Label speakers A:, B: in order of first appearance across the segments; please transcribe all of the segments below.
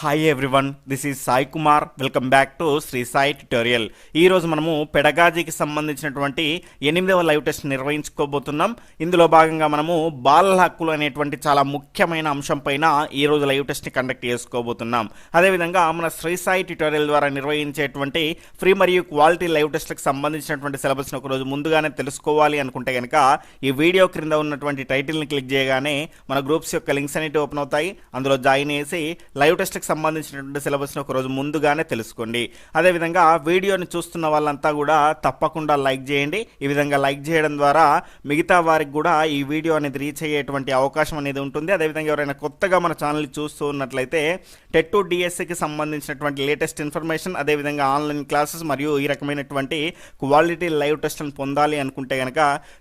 A: Hi everyone, this is Sai Kumar. Welcome back to Shri Sai tutorial. ఈరోజు మనము పెడగాజీకి సంబంధించినటువంటి 8వ లైవ్ టెస్ట్ నిర్వహించుకోబోతున్నాం. ఇందులో భాగంగా మనము బాలల హక్కులు అనేటువంటి చాలా ముఖ్యమైన అంశం పైన ఈరోజు లైవ్ టెస్ట్ని కండక్ట్ చేసుకోబోతున్నాం. అదేవిధంగా మన శ్రీ సాయి ట్యుటోరియల్ ద్వారా నిర్వహించేటువంటి ఫ్రీ మరియు క్వాలిటీ లైవ్ టెస్ట్లకు సంబంధించినటువంటి సిలబస్ని ఒకరోజు ముందుగానే తెలుసుకోవాలి అనుకుంటే కనుక ఈ వీడియో క్రింద ఉన్నటువంటి టైటిల్ని క్లిక్ చేయగానే మన గ్రూప్స్ యొక్క లింక్స్ అనేవి ఓపెన్ అవుతాయి. అందులో జాయిన్ చేసి లైవ్ టెస్ట్ సంబంధించినటువంటి సిలబస్ని ఒకరోజు ముందుగానే తెలుసుకోండి. అదేవిధంగా వీడియోని చూస్తున్న వాళ్ళంతా కూడా తప్పకుండా లైక్ చేయండి. ఈ విధంగా లైక్ చేయడం ద్వారా మిగతా వారికి కూడా ఈ వీడియో అనేది రీచ్ అయ్యేటువంటి అవకాశం అనేది ఉంటుంది. అదేవిధంగా ఎవరైనా కొత్తగా మన ఛానల్ చూస్తూ ఉన్నట్లయితే టెట్ డిఎస్సికి సంబంధించినటువంటి లేటెస్ట్ ఇన్ఫర్మేషన్, అదేవిధంగా ఆన్లైన్ క్లాసెస్ మరియు ఈ రకమైనటువంటి క్వాలిటీ లైవ్ టెస్ట్లను పొందాలి అనుకుంటే కనుక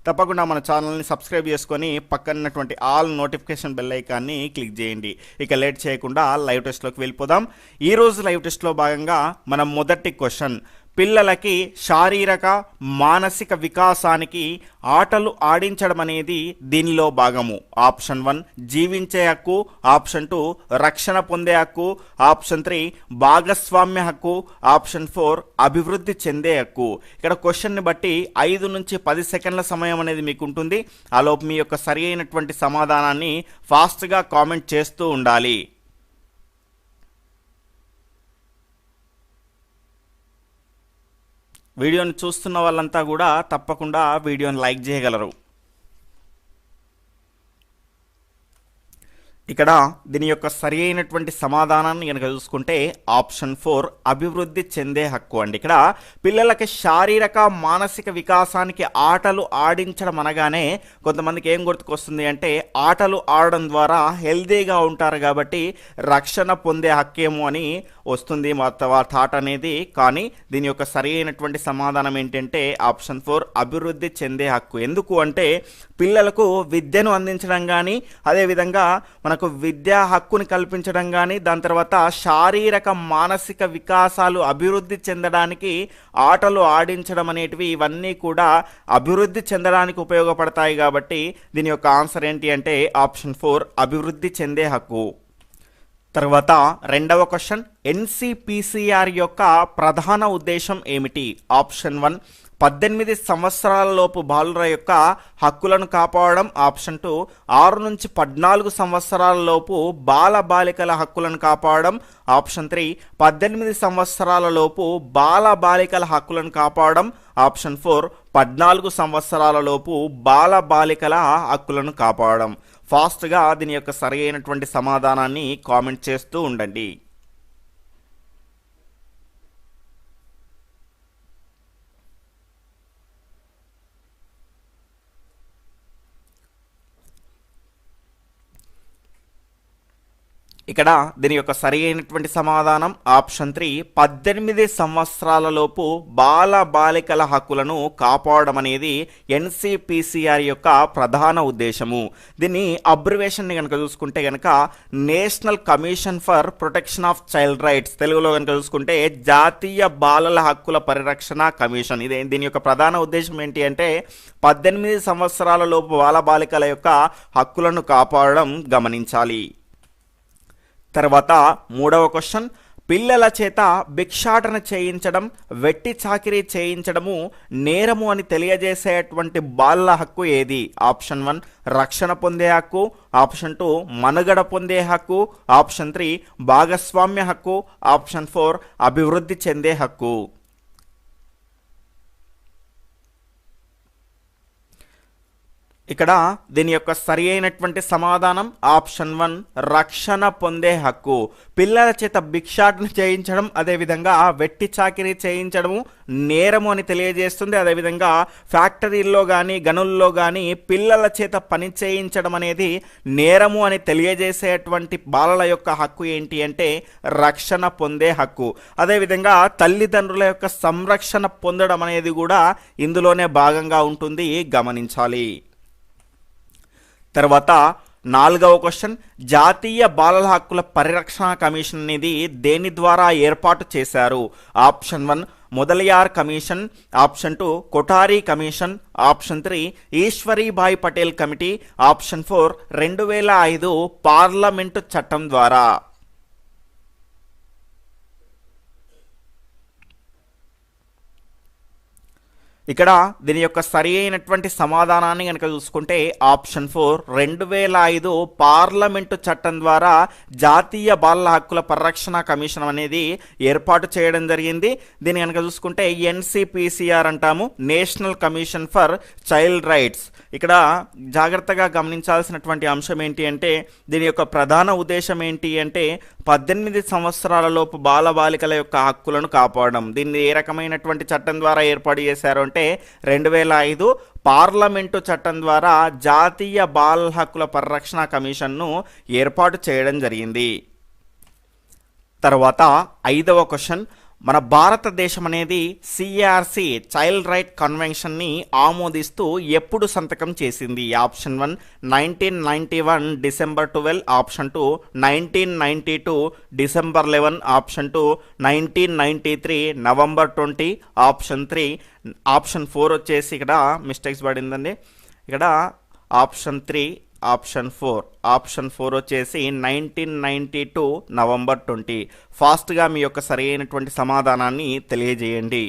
A: తప్పకుండా మన ఛానల్ని సబ్స్క్రైబ్ చేసుకొని పక్కనటువంటి ఆల్ నోటిఫికేషన్ బెల్ ఐకాన్ని క్లిక్ చేయండి. ఇక లేట్ చేయకుండా లైవ్ టెస్ట్లోకి వెళ్ళిపోదాం. ఈ రోజు లైవ్ టెస్ట్లో భాగంగా మనం మొదటి క్వశ్చన్, పిల్లలకి శారీరక మానసిక వికాసానికి ఆటలు ఆడించడం అనేది దీనిలో భాగము. ఆప్షన్ 1 జీవించే హక్కు, ఆప్షన్ 2 రక్షణ పొందే హక్కు, ఆప్షన్ 3 భాగస్వామ్య హక్కు, ఆప్షన్ 4 అభివృద్ధి చెందే హక్కు. ఇక్కడ క్వశ్చన్ని బట్టి 5 నుంచి 10 సెకండ్ల సమయం అనేది మీకు ఉంటుంది. ఆలోపు మీ యొక్క సరి అయినటువంటి సమాధానాన్ని ఫాస్ట్గా కామెంట్ చేస్తూ ఉండాలి. వీడియోని చూస్తున్న వాళ్ళంతా కూడా తప్పకుండా వీడియోని లైక్ చేయగలరు. ఇక్కడ దీని యొక్క సరి అయినటువంటి సమాధానాన్ని కనుక చూసుకుంటే ఆప్షన్ 4 అభివృద్ధి చెందే హక్కు అండి. ఇక్కడ పిల్లలకి శారీరక మానసిక వికాసానికి ఆటలు ఆడించడం అనగానే కొంతమందికి ఏం గుర్తుకొస్తుంది అంటే ఆటలు ఆడడం ద్వారా హెల్దీగా ఉంటారు కాబట్టి రక్షణ పొందే హక్కేమో అని వస్తుంది మా థాట్ అనేది. కానీ దీని యొక్క సరి అయినటువంటి సమాధానం ఏంటంటే ఆప్షన్ 4 అభివృద్ధి చెందే హక్కు. ఎందుకు అంటే పిల్లలకు విద్యను అందించడం కానీ, అదేవిధంగా మనకు విద్యా హక్కుని కల్పించడం కానీ, దాని తర్వాత శారీరక మానసిక వికాసాలు అభివృద్ధి చెందడానికి ఆటలు ఆడించడం అనేటివి ఇవన్నీ కూడా అభివృద్ధి చెందడానికి ఉపయోగపడతాయి. కాబట్టి దీని యొక్క ఆన్సర్ ఏంటి అంటే ఆప్షన్ 4 అభివృద్ధి చెందే హక్కు. తర్వాత రెండవ క్వశ్చన్, ఎన్సిపిసిఆర్ యొక్క ప్రధాన ఉద్దేశం ఏమిటి? ఆప్షన్ 1 18 సంవత్సరాల లోపు బాలుర యొక్క హక్కులను కాపాడడం, ఆప్షన్ 2 6 నుంచి 14 సంవత్సరాల లోపు బాల బాలికల హక్కులను కాపాడడం, ఆప్షన్ 3 18 సంవత్సరాల లోపు బాల బాలికల హక్కులను కాపాడడం, ఆప్షన్ 4 14 సంవత్సరాల లోపు బాల బాలికల హక్కులను కాపాడడం. ఫాస్ట్గా దీని యొక్క సరి అయినటువంటి సమాధానాన్ని కామెంట్ చేస్తూ ఉండండి. ఇక్కడ దీని యొక్క సరి అయినటువంటి సమాధానం ఆప్షన్ 3 18 సంవత్సరాల లోపు బాల బాలికల హక్కులను కాపాడడం అనేది ఎన్సిపిసిఆర్ యొక్క ప్రధాన ఉద్దేశము. దీన్ని అబ్రివేషన్ని కనుక చూసుకుంటే కనుక national commission for protection of child rights, తెలుగులో కనుక చూసుకుంటే జాతీయ బాలల హక్కుల పరిరక్షణ కమిషన్. దీని యొక్క ప్రధాన ఉద్దేశం ఏంటి అంటే 18 సంవత్సరాల లోపు బాల బాలికల యొక్క హక్కులను కాపాడడం గమనించాలి. తర్వాత మూడవ క్వశ్చన్, పిల్లల చేత భిక్షాటన చేయించడం, వెట్టి చాకిరీ చేయించడము నేరము అని తెలియజేసేటువంటి బాలల హక్కు ఏది? ఆప్షన్ 1 రక్షణ పొందే హక్కు, ఆప్షన్ 2 మనుగడ పొందే హక్కు, ఆప్షన్ 3 భాగస్వామ్య హక్కు, ఆప్షన్ 4 అభివృద్ధి చెందే హక్కు. ఇక్కడ దీని యొక్క సరి అయినటువంటి సమాధానం ఆప్షన్ 1 రక్షణ పొందే హక్కు. పిల్లల చేత భిక్షాటన చేయించడం, అదేవిధంగా వెట్టి చాకిరీ చేయించడము నేరము అని తెలియజేస్తుంది. అదేవిధంగా ఫ్యాక్టరీల్లో కానీ గనుల్లో కానీ పిల్లల చేత పని చేయించడం అనేది నేరము అని తెలియజేసేటువంటి బాలల యొక్క హక్కు ఏంటి అంటే రక్షణ పొందే హక్కు. అదేవిధంగా తల్లిదండ్రుల యొక్క సంరక్షణ పొందడం అనేది కూడా ఇందులోనే భాగంగా ఉంటుంది, గమనించాలి. తర్వాత నాలుగవ క్వశ్చన్, జాతీయ బాలల హక్కుల పరిరక్షణ కమిషన్ అనేది దేని ద్వారా ఏర్పాటు చేశారు? Option 1 Mudaliar commission, option 2 Kothari commission, option 3 Ishwarbhai Patel committee, option 4 2005 parliament చట్టం ద్వారా. ఇక్కడ దీని యొక్క సరి అయినటువంటి సమాధానాన్ని కనుక చూసుకుంటే ఆప్షన్ 4 2005 పార్లమెంటు చట్టం ద్వారా జాతీయ బాలల హక్కుల పరిరక్షణ కమిషన్ అనేది ఏర్పాటు చేయడం జరిగింది. దీన్ని కనుక చూసుకుంటే ఎన్సిపిసిఆర్ అంటాము, national commission for child rights. ఇక్కడ జాగ్రత్తగా గమనించాల్సినటువంటి అంశం ఏంటి అంటే దీని యొక్క ప్రధాన ఉద్దేశం ఏంటి అంటే 18 సంవత్సరాల లోపు బాలబాలికల యొక్క హక్కులను కాపాడడం. దీన్ని ఏ రకమైనటువంటి చట్టం ద్వారా ఏర్పాటు చేశారు అంటే 2005 పార్లమెంటు చట్టం ద్వారా జాతీయ బాల హక్కుల పరిరక్షణ కమిషన్ను ఏర్పాటు చేయడం జరిగింది. తర్వాత 5వ క్వశ్చన్, మన భారతదేశం అనేది సిఆర్సి చైల్డ్ రైట్ కన్వెన్షన్ని ఆమోదిస్తూ ఎప్పుడు సంతకం చేసింది? Option 1 1991 December 12, option 2 1992 December 11, option 2 1993 November 20, option 3 option 4 వచ్చేసి ఇక్కడ మిస్టేక్స్ పడిందండి. ఇక్కడ ఆప్షన్ 3 ఆప్షన్ 4 ఆప్షన్ 4 వచ్చేసి 1992 నవంబర్ 20. ఫాస్ట్గా మీ యొక్క సరి అయినటువంటి సమాధానాన్ని తెలియజేయండి.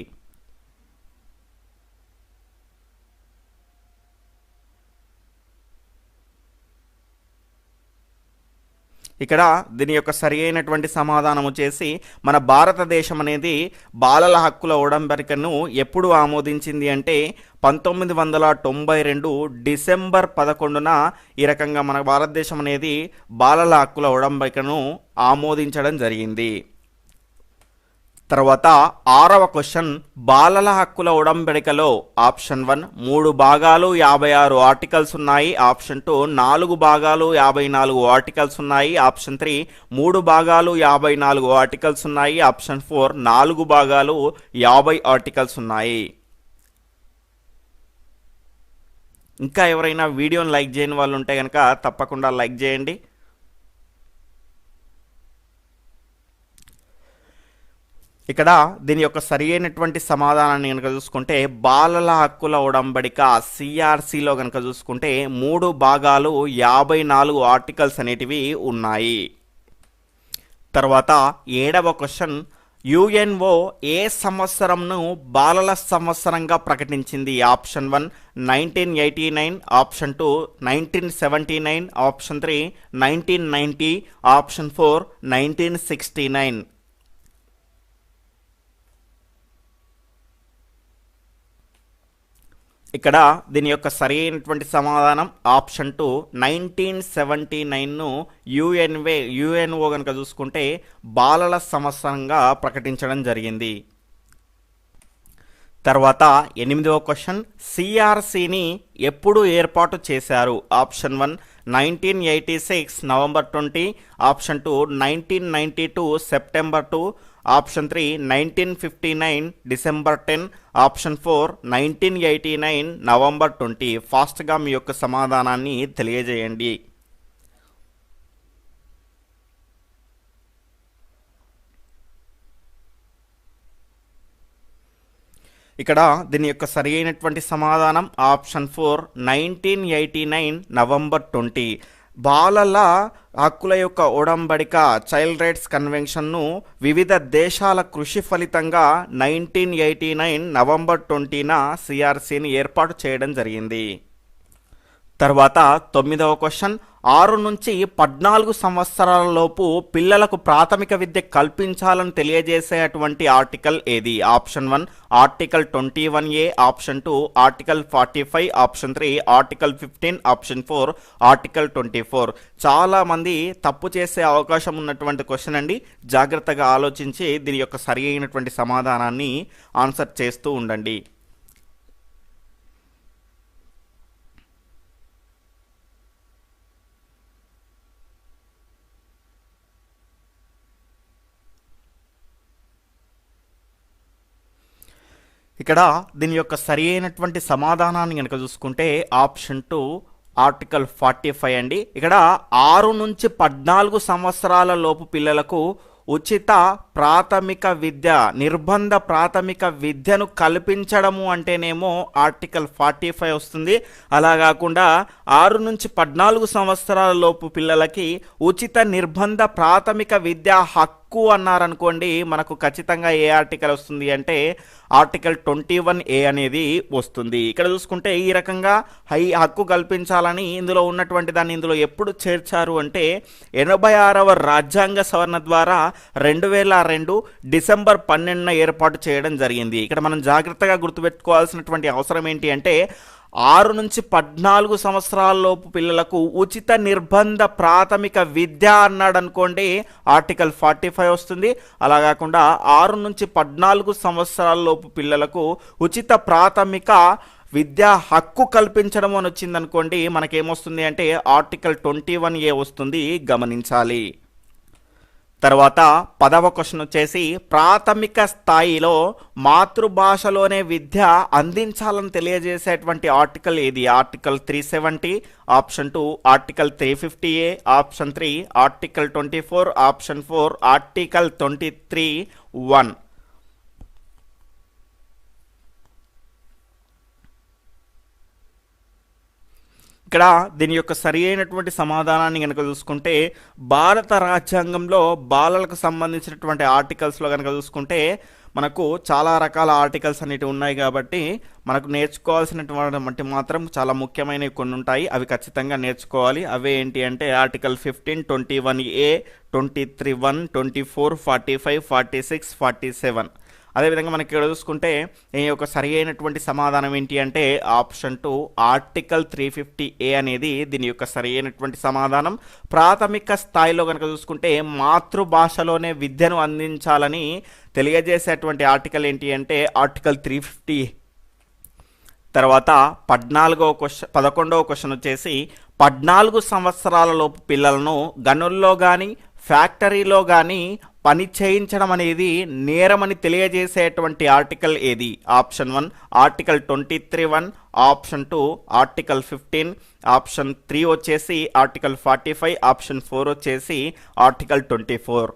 A: ఇక్కడ దీని యొక్క సరి అయినటువంటి సమాధానం వచ్చేసి మన భారతదేశం అనేది బాలల హక్కుల ఉడంబడికను ఎప్పుడు ఆమోదించింది అంటే 1992 డిసెంబర్ 11న ఈ రకంగా మన భారతదేశం అనేది బాలల హక్కుల ఉడంబడికను ఆమోదించడం జరిగింది. తర్వాత 6వ క్వశ్చన్, బాలల హక్కుల ఉడంబడికలో ఆప్షన్ 1 3 భాగాలు 56 ఆర్టికల్స్ ఉన్నాయి, ఆప్షన్ 2 4 భాగాలు 54 ఆర్టికల్స్ ఉన్నాయి, ఆప్షన్ 3 3 భాగాలు 54 ఆర్టికల్స్ ఉన్నాయి, ఆప్షన్ 4 4 భాగాలు 50 ఆర్టికల్స్ ఉన్నాయి. ఇంకా ఎవరైనా వీడియోని లైక్ చేయని వాళ్ళు ఉంటే కనుక తప్పకుండా లైక్ చేయండి. ఇక్కడ దీని యొక్క సరి అయినటువంటి సమాధానాన్ని కనుక చూసుకుంటే బాలల హక్కుల ఉడంబడిక సిఆర్సిలో కనుక చూసుకుంటే 3 భాగాలు 54 ఆర్టికల్స్ అనేటివి ఉన్నాయి. తర్వాత 7వ క్వశ్చన్, యుఎన్ఓ ఏ సంవత్సరంను బాలల సంవత్సరంగా ప్రకటించింది? Option 1 1989, option 2 1979, option 3 1990, option 4 1969. ఇక్కడ దీని యొక్క సరి అయినటువంటి సమాధానం ఆప్షన్ 2 1979ను యుఎన్ఓ కనుక చూసుకుంటే బాలల సంవత్సరంగా ప్రకటించడం జరిగింది. తర్వాత 8వ క్వశ్చన్, సిఆర్సిని ఎప్పుడు ఏర్పాటు చేశారు? Option 1 1986 November 20, option 2 1992 September 2, option 3 1959 December 10, option 4 1989 November 20. ఫాస్ట్గా మీ యొక్క సమాధానాన్ని తెలియజేయండి. ఇక్కడ దీని యొక్క సరి అయినటువంటి సమాధానం ఆప్షన్ 4 1989 నవంబర్ 20. బాలల హక్కుల యొక్క ఉడంబడిక చైల్డ్ రైట్స్ కన్వెన్షన్ను వివిధ దేశాల కృషి ఫలితంగా 1989 నవంబర్ 20న సిఆర్సిని ఏర్పాటు చేయడం జరిగింది. తర్వాత 9వ క్వశ్చన్, 6 నుంచి 14 సంవత్సరాల లోపు పిల్లలకు ప్రాథమిక విద్య కల్పించాలని తెలియజేసేటువంటి ఆర్టికల్ ఏది? Option 1 article 21A, option 2 article 45, option 3 article 15, option 4 article 24. చాలామంది తప్పు చేసే అవకాశం ఉన్నటువంటి క్వశ్చన్ అండి. జాగ్రత్తగా ఆలోచించి దీని యొక్క సరి అయినటువంటి సమాధానాన్ని ఆన్సర్ చేస్తూ ఉండండి. ఇక్కడ దీని యొక్క సరి అయినటువంటి సమాధానాన్ని కనుక చూసుకుంటే ఆప్షన్ 2 ఆర్టికల్ 45 అండి. ఇక్కడ 6 నుంచి 14 సంవత్సరాల లోపు పిల్లలకు ఉచిత ప్రాథమిక విద్య, నిర్బంధ ప్రాథమిక విద్యను కల్పించడము అంటేనేమో ఆర్టికల్ 45 వస్తుంది. అలా కాకుండా 6 నుంచి 14 సంవత్సరాల లోపు పిల్లలకి ఉచిత నిర్బంధ ప్రాథమిక విద్యా హక్కు అన్నారనుకోండి, మనకు ఖచ్చితంగా ఏ ఆర్టికల్ వస్తుంది అంటే ఆర్టికల్ 21A అనేది వస్తుంది. ఇక్కడ చూసుకుంటే ఈ రకంగా హక్కు కల్పించాలని ఇందులో ఉన్నటువంటి దాన్ని ఇందులో ఎప్పుడు చేర్చారు అంటే 86వ రాజ్యాంగ సవరణ ద్వారా 2002 డిసెంబర్ 12న ఏర్పాటు చేయడం జరిగింది. ఇక్కడ మనం జాగ్రత్తగా గుర్తుపెట్టుకోవాల్సినటువంటి అవసరం ఏంటి అంటే 6 నుంచి 14 సంవత్సరాల లోపు పిల్లలకు ఉచిత నిర్బంధ ప్రాథమిక విద్య అన్నాడు అనుకోండి, ఆర్టికల్ 45 వస్తుంది. అలా కాకుండా 6 నుంచి 14 సంవత్సరాల లోపు పిల్లలకు ఉచిత ప్రాథమిక విద్యా హక్కు కల్పించడం అని వచ్చిందనుకోండి, మనకేమొస్తుంది అంటే ఆర్టికల్ 21A వస్తుంది, గమనించాలి. తర్వాత 10వ క్వశ్చన్ వచ్చేసి ప్రాథమిక స్థాయిలో మాతృభాషలోనే విద్య అందించాలని తెలియజేసేటువంటి ఆర్టికల్ ఏది? Article 370, option 2 article 350A, option 3 article 24, option 4 article 23(1). ఇక్కడ దీని యొక్క సరి అయినటువంటి సమాధానాన్ని కనుక చూసుకుంటే భారత రాజ్యాంగంలో బాలలకు సంబంధించినటువంటి ఆర్టికల్స్లో కనుక చూసుకుంటే మనకు చాలా రకాల ఆర్టికల్స్ అనేవి ఉన్నాయి కాబట్టి మనకు నేర్చుకోవాల్సినటువంటి మాత్రం చాలా ముఖ్యమైనవి కొన్ని ఉంటాయి, అవి ఖచ్చితంగా నేర్చుకోవాలి. అవే ఏంటి అంటే ఆర్టికల్ 15, 21A, 23(1), 24, 45, 46, 47. అదేవిధంగా మనకి ఇక్కడ చూసుకుంటే ఈ యొక్క సరి అయినటువంటి సమాధానం ఏంటి అంటే ఆప్షన్ 2 ఆర్టికల్ 350A అనేది దీని యొక్క సరి అయినటువంటి సమాధానం. ప్రాథమిక స్థాయిలో కనుక చూసుకుంటే మాతృభాషలోనే విద్యను అందించాలని తెలియజేసేటువంటి ఆర్టికల్ ఏంటి అంటే ఆర్టికల్ 350. తర్వాత 11వ క్వశ్చన్ వచ్చేసి 14 సంవత్సరాల లోపు పిల్లలను గనుల్లో కానీ ఫ్యాక్టరీలో కానీ పని చేయించడం అనేది నేరమని తెలియజేసేటువంటి ఆర్టికల్ ఏది? Option 1 article 23(1), option 2 article 15, option 3 వచ్చేసి ఆర్టికల్ 45, ఆప్షన్ 4 వచ్చేసి ఆర్టికల్ 24.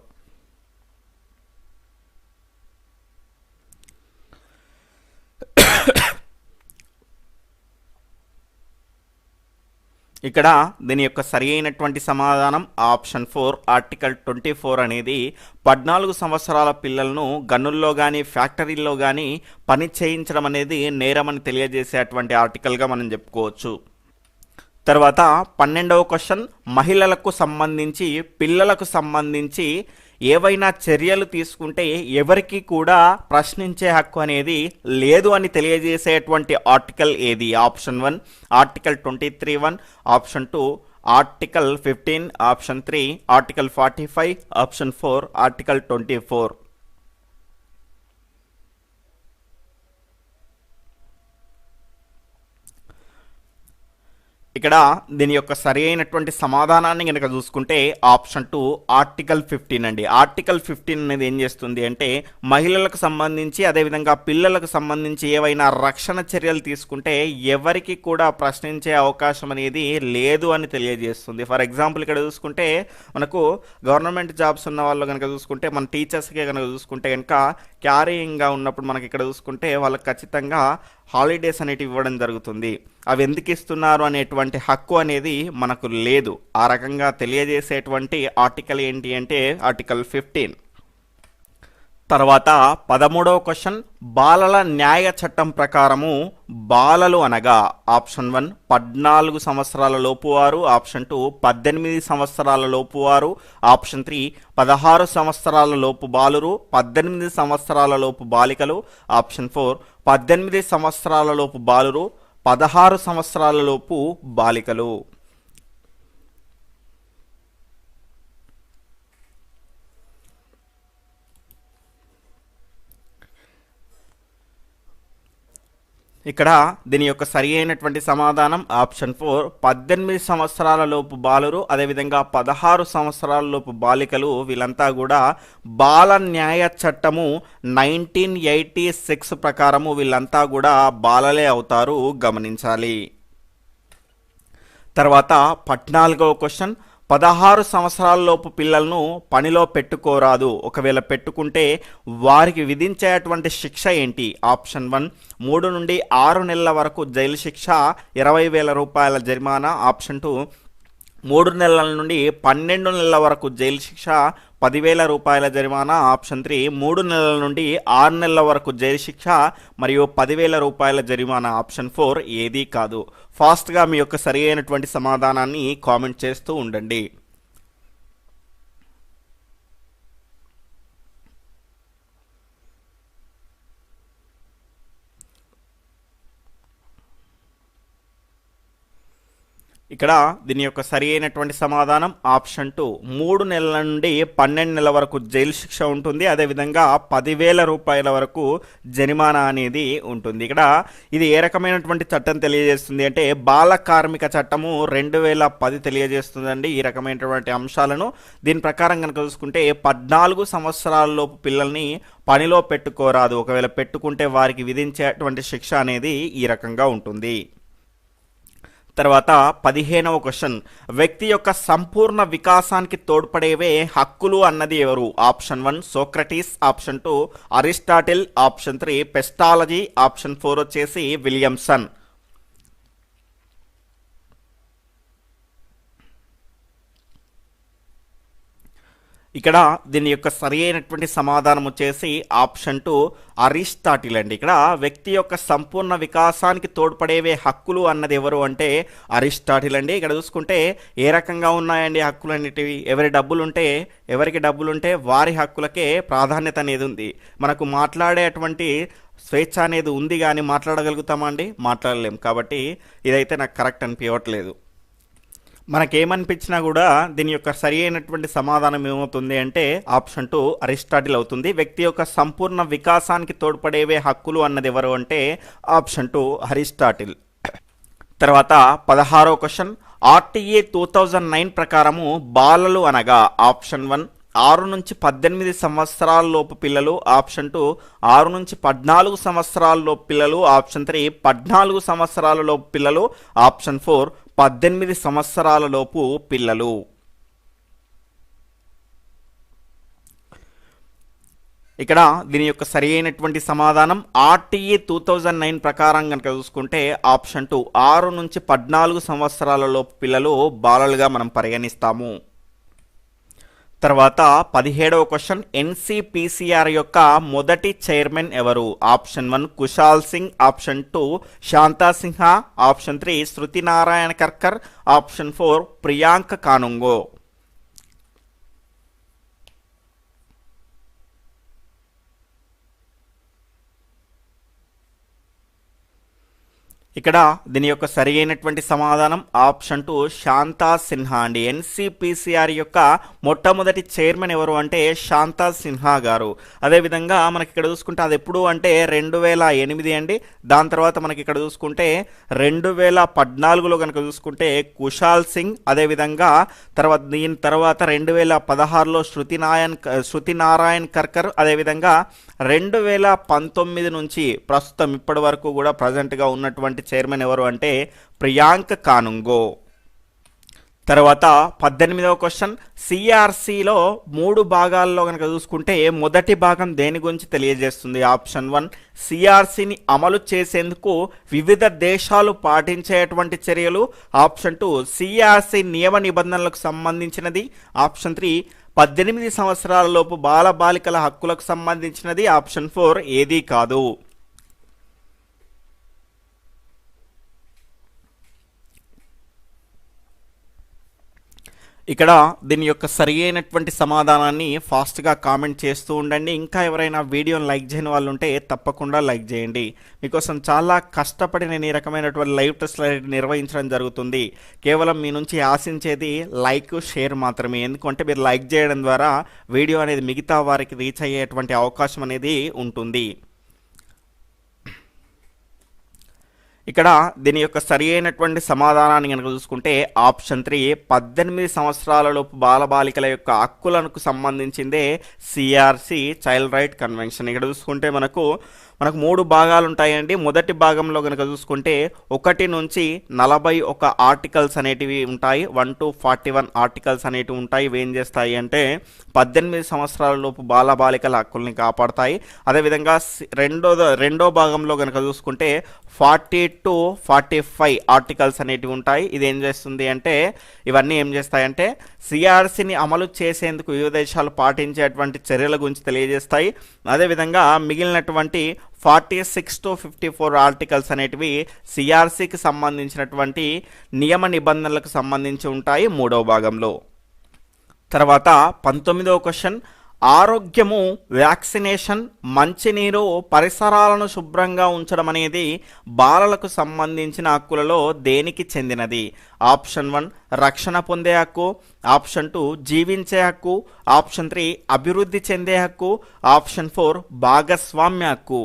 A: ఇక్కడ దీని యొక్క సరి అయినటువంటి సమాధానం ఆప్షన్ 4 ఆర్టికల్ 24 అనేది 14 సంవత్సరాల పిల్లలను గనుల్లో కానీ ఫ్యాక్టరీల్లో కానీ పని చేయించడం అనేది నేరమని తెలియజేసేటువంటి ఆర్టికల్గా మనం చెప్పుకోవచ్చు. తర్వాత 12వ క్వశ్చన్ మహిళలకు సంబంధించి పిల్లలకు సంబంధించి ఏవైనా చర్యలు తీసుకుంటే ఎవరికి కూడా ప్రశ్నించే హక్కు అనేది లేదు అని తెలియజేసేటువంటి ఆర్టికల్ ఏది? Option 1 article 23(1), option 2 article 15, option 3 article 45, option 4 article 24. ఇక్కడ దీని యొక్క సరి అయినటువంటి సమాధానాన్ని కనుక చూసుకుంటే ఆప్షన్ 2 ఆర్టికల్ 15 అండి. ఆర్టికల్ 15 అనేది ఏం చేస్తుంది అంటే మహిళలకు సంబంధించి అదేవిధంగా పిల్లలకు సంబంధించి ఏవైనా రక్షణ చర్యలు తీసుకుంటే ఎవరికి కూడా ప్రశ్నించే అవకాశం అనేది లేదు అని తెలియజేస్తుంది. ఫర్ ఎగ్జాంపుల్ ఇక్కడ చూసుకుంటే మనకు గవర్నమెంట్ జాబ్స్ ఉన్న వాళ్ళు కనుక చూసుకుంటే మన టీచర్స్కే కనుక చూసుకుంటే కనుక క్యారీయింగ్గా ఉన్నప్పుడు మనకి ఇక్కడ చూసుకుంటే వాళ్ళకి ఖచ్చితంగా హాలిడేస్ అనేటివి ఇవ్వడం జరుగుతుంది. అవి ఎందుకు ఇస్తున్నారు అనేటువంటి హక్కు అనేది మనకు లేదు. ఆ రకంగా తెలియజేసేటువంటి ఆర్టికల్ ఏంటి అంటే ఆర్టికల్ 15. తర్వాత 13వ క్వశ్చన్ బాలల న్యాయ చట్టం ప్రకారము బాలలు అనగా ఆప్షన్ 1 14 సంవత్సరాల లోపువారు, ఆప్షన్ 2 18 సంవత్సరాల లోపువారు, ఆప్షన్ 3 16 సంవత్సరాల లోపు బాలురు, 18 సంవత్సరాల లోపు బాలికలు, ఆప్షన్ 4 18 సంవత్సరాల లోపు బాలురు, 16 సంవత్సరాల లోపు బాలికలు. ఇక్కడ దీని యొక్క సరి అయినటువంటి సమాధానం ఆప్షన్ 4 18 సంవత్సరాల లోపు బాలురు అదేవిధంగా 16 సంవత్సరాల లోపు బాలికలు వీళ్ళంతా కూడా బాల న్యాయ చట్టము 1986 ప్రకారము వీళ్ళంతా కూడా బాలలే అవుతారు, గమనించాలి. తర్వాత 14వ క్వశ్చన్ 16 సంవత్సరాలలోపు పిల్లలను పనిలో పెట్టుకోరాదు, ఒకవేళ పెట్టుకుంటే వారికి విధించేటువంటి శిక్ష ఏంటి? ఆప్షన్ 1 3 నుండి 6 నెలల వరకు జైలు శిక్ష, 20,000 రూపాయల జరిమానా. ఆప్షన్ 2 3 నెలల నుండి 12 నెలల వరకు జైలు శిక్ష, 10,000 రూపాయల జరిమానా. ఆప్షన్ 3 3 నెలల నుండి 6 నెలల వరకు జైలు శిక్ష మరియు 10,000 రూపాయల జరిమానా. ఆప్షన్ 4 ఏదీ కాదు. ఫాస్ట్గా మీ యొక్క సరి అయినటువంటి సమాధానాన్ని కామెంట్ చేస్తూ ఉండండి. ఇక్కడ దీని యొక్క సరి అయినటువంటి సమాధానం ఆప్షన్ 2 3 నెలల నుండి 12 నెలల వరకు జైలు శిక్ష ఉంటుంది, అదేవిధంగా 10,000 రూపాయల వరకు జరిమానా అనేది ఉంటుంది. ఇక్కడ ఇది ఏ రకమైనటువంటి చట్టం తెలియజేస్తుంది అంటే బాల కార్మిక చట్టము 2010 తెలియజేస్తుందండి ఈ రకమైనటువంటి అంశాలను. దీని ప్రకారం కనుక చూసుకుంటే 14 సంవత్సరాలలోపు పిల్లల్ని పనిలో పెట్టుకోరాదు, ఒకవేళ పెట్టుకుంటే వారికి విధించేటువంటి శిక్ష అనేది ఈ రకంగా ఉంటుంది. తర్వాత 15వ క్వశ్చన్, వ్యక్తి యొక్క సంపూర్ణ వికాసానికి తోడ్పడేవే హక్కులు అన్నది ఎవరు? Option 1 Socrates, option 2 Aristotle, option 3 పెస్టాలజీ, option 4 వచ్చేసి విలియమ్సన్. ఇక్కడ దీని యొక్క సరి అయినటువంటి సమాధానం వచ్చేసి ఆప్షన్ 2 అరిస్టాటిల్ అండి. ఇక్కడ వ్యక్తి యొక్క సంపూర్ణ వికాసానికి తోడ్పడేవే హక్కులు అన్నది ఎవరు అంటే అరిస్టాటిల్ అండి. ఇక్కడ చూసుకుంటే ఏ రకంగా ఉన్నాయండి హక్కులు అనేటివి? ఎవరికి డబ్బులుంటే వారి హక్కులకే ప్రాధాన్యత అనేది ఉంది. మనకు మాట్లాడేటువంటి స్వేచ్ఛ అనేది ఉంది, కానీ మాట్లాడగలుగుతామా అండి? మాట్లాడలేం. కాబట్టి ఇదైతే నాకు కరెక్ట్ అనిపించట్లేదు. మనకేమనిపించినా కూడా దీని యొక్క సరి అయినటువంటి సమాధానం ఏమవుతుంది అంటే ఆప్షన్ 2 అరిస్టాటిల్ అవుతుంది. వ్యక్తి యొక్క సంపూర్ణ వికాసానికి తోడ్పడేవే హక్కులు అన్నది ఎవరు అంటే ఆప్షన్ 2 అరిస్టాటిల్. తర్వాత 16వ క్వశ్చన్, ఆర్టీఏ 2009 ప్రకారము బాలలు అనగా ఆప్షన్ 1 6 నుంచి 18 సంవత్సరాల లోపు పిల్లలు, ఆప్షన్ 2 6 నుంచి 14 సంవత్సరాల లోపు పిల్లలు, ఆప్షన్ 3 14 సంవత్సరాల లోపు పిల్లలు, ఆప్షన్ 4 18 సంవత్సరాల లోపు పిల్లలు. ఇక్కడ దీని యొక్క సరి అయినటువంటి సమాధానం ఆర్టీఏ 2009 ప్రకారం కనుక చూసుకుంటే ఆప్షన్ 2 6 నుంచి 14 సంవత్సరాల లోపు పిల్లలు బాలలుగా మనం పరిగణిస్తాము. తర్వాత 17వ క్వశ్చన్, ఎన్సిపిసిఆర్ యొక్క మొదటి చైర్మన్ ఎవరు? Option 1 Kushal Singh, option 2 Shanta Sinha, option 3 Shruti Narayana Karkar, option 4 Priyanka Kanungo. ఇక్కడ దీని యొక్క సరి అయినటువంటి సమాధానం ఆప్షన్ 2 శాంతా సిన్హా అండి. ఎన్సిపిసిఆర్ యొక్క మొట్టమొదటి చైర్మన్ ఎవరు అంటే శాంతా సిన్హా గారు. అదేవిధంగా మనకి ఇక్కడ చూసుకుంటే అది ఎప్పుడు అంటే 2008 అండి. దాని తర్వాత మనకి ఇక్కడ చూసుకుంటే 2014లో కనుక చూసుకుంటే కుశాల్ సింగ్, అదేవిధంగా దీని తర్వాత 2016లో శృతి నారాయణ్ కర్కర్, అదేవిధంగా 2019 నుంచి ప్రస్తుతం ఇప్పటి వరకు కూడా ప్రజెంట్గా ఉన్నటువంటి చైర్మన్ ఎవరు అంటే ప్రియాంక కానుంగో. తర్వాత 18వ క్వశ్చన్, సిఆర్సిలో 3 భాగాల్లో కనుక చూసుకుంటే మొదటి భాగం దేని గురించి తెలియజేస్తుంది? ఆప్షన్ 1 సిఆర్సిని అమలు చేసేందుకు వివిధ దేశాలు పాటించేటువంటి చర్యలు, ఆప్షన్ 2 సిఆర్సి నియమ నిబంధనలకు సంబంధించినది, ఆప్షన్ 3 18 సంవత్సరాల లోపు బాలబాలికల హక్కులకు సంబంధించినది, ఆప్షన్ 4 ఏదీ కాదు. ఇక్కడ దీని యొక్క సరి అయినటువంటి సమాధానాన్ని ఫాస్ట్గా కామెంట్ చేస్తూ ఉండండి. ఇంకా ఎవరైనా వీడియోని లైక్ చేయని వాళ్ళు ఉంటే తప్పకుండా లైక్ చేయండి. మీకోసం చాలా కష్టపడి నేను ఈ రకమైనటువంటి లైవ్ టెస్ట్లు నిర్వహించడం జరుగుతుంది. కేవలం మీ నుంచి ఆశించేది లైక్, షేర్ మాత్రమే. ఎందుకంటే మీరు లైక్ చేయడం ద్వారా వీడియో అనేది మిగతా వారికి రీచ్ అయ్యేటువంటి అవకాశం అనేది ఉంటుంది. ఇక్కడ దీని యొక్క సరి అయినటువంటి సమాధానాన్ని కనుక చూసుకుంటే ఆప్షన్ 3 18 సంవత్సరాలలోపు బాలబాలికల యొక్క హక్కులకు సంబంధించిందే సిఆర్సి చైల్డ్ రైట్ కన్వెన్షన్. ఇక్కడ చూసుకుంటే మనకు మనకు 3 భాగాలు ఉంటాయండి. మొదటి భాగంలో కనుక చూసుకుంటే 1 నుంచి 41 ఆర్టికల్స్ అనేటివి ఉంటాయి. 1 to 41 ఆర్టికల్స్ అనేటివి ఉంటాయి. ఇవి ఏం చేస్తాయి అంటే 18 సంవత్సరాల లోపు బాలబాలికల హక్కుల్ని కాపాడతాయి. అదేవిధంగా రెండో భాగంలో కనుక చూసుకుంటే 40 to 45 ఆర్టికల్స్ అనేటివి ఉంటాయి. ఇది ఏం చేస్తుంది అంటే ఇవన్నీ ఏం చేస్తాయంటే సిఆర్సిని అమలు చేసేందుకు వివిధ దేశాలు పాటించేటువంటి చర్యల గురించి తెలియజేస్తాయి. అదేవిధంగా మిగిలినటువంటి 46 to 54 ఆర్టికల్స్ అనేటివి సిఆర్సికి సంబంధించినటువంటి నియమ నిబంధనలకు సంబంధించి ఉంటాయి 3వ భాగంలో. తర్వాత 19వ క్వశ్చన్, ఆరోగ్యము, వ్యాక్సినేషన్, మంచినీరు, పరిసరాలను శుభ్రంగా ఉంచడం అనేది బాలలకు సంబంధించిన హక్కులలో దేనికి చెందినది? ఆప్షన్ 1 రక్షణ పొందే హక్కు, ఆప్షన్ 2 జీవించే హక్కు, ఆప్షన్ 3 అభివృద్ధి చెందే హక్కు, ఆప్షన్ 4 భాగస్వామ్య హక్కు.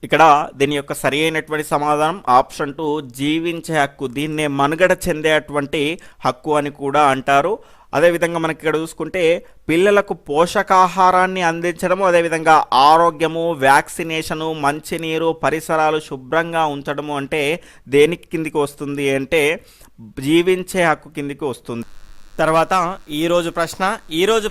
A: ఇక్కడ దీని యొక్క సరి అయినటువంటి సమాధానం ఆప్షన్ 2 జీవించే హక్కు. దీన్నే మనుగడ చెందేటువంటి హక్కు అని కూడా అంటారు. అదేవిధంగా మనకి ఇక్కడ చూసుకుంటే పిల్లలకు పోషకాహారాన్ని అందించడము, అదేవిధంగా ఆరోగ్యము, వ్యాక్సినేషను, మంచినీరు, పరిసరాలు శుభ్రంగా ఉంచడము అంటే దేనికి కిందికి వస్తుంది అంటే జీవించే హక్కు కిందికి వస్తుంది. తర్వాత ఈరోజు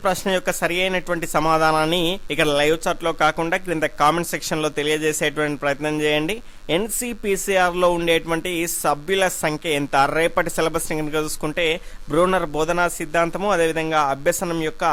A: ప్రశ్న యొక్క సరి అయినటువంటి సమాధానాన్ని ఇక్కడ లైవ్ చాట్లో కాకుండా క్రింద కామెంట్ సెక్షన్లో తెలియజేసేటువంటి ప్రయత్నం చేయండి. ఎన్సిపిసిఆర్లో ఉండేటువంటి సభ్యుల సంఖ్య ఎంత? రేపటి సిలబస్ని కనుక చూసుకుంటే బ్రూనర్ బోధనా సిద్ధాంతము, అదేవిధంగా అభ్యసనం యొక్క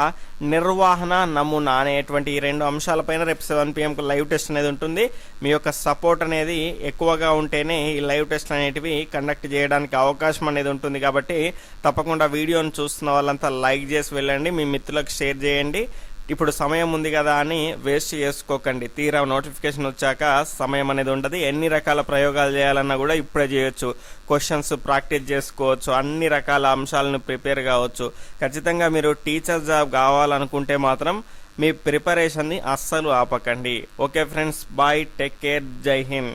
A: నిర్వహణ నమూనా అనేటువంటి ఈ 2 అంశాలపైన రేపు 7 PM లైవ్ టెస్ట్ అనేది ఉంటుంది. మీ యొక్క సపోర్ట్ అనేది ఎక్కువగా ఉంటేనే ఈ లైవ్ టెస్ట్ అనేటివి కండక్ట్ చేయడానికి అవకాశం అనేది ఉంటుంది. కాబట్టి తప్పకుండా వీడియోను చూస్తున్న వాళ్ళంతా లైక్ చేసి వెళ్ళండి, మీ మిత్రులకు షేర్ చేయండి. ఇప్పుడు సమయం ఉంది కదా అని వేస్ట్ చేసుకోకండి. తీరా నోటిఫికేషన్ వచ్చాక సమయం అనేది ఉండదు. ఎన్ని రకాల ప్రయోగాలు చేయాలన్నా కూడా ఇప్పుడే చేయొచ్చు. క్వశ్చన్స్ ప్రాక్టీస్ చేసుకోవచ్చు, అన్ని రకాల అంశాలను ప్రిపేర్ కావచ్చు. ఖచ్చితంగా మీరు టీచర్ జాబ్ కావాలనుకుంటే మాత్రం మీ ప్రిపరేషన్ని అస్సలు ఆపకండి. Okay friends, bye, take care, Jai Hind.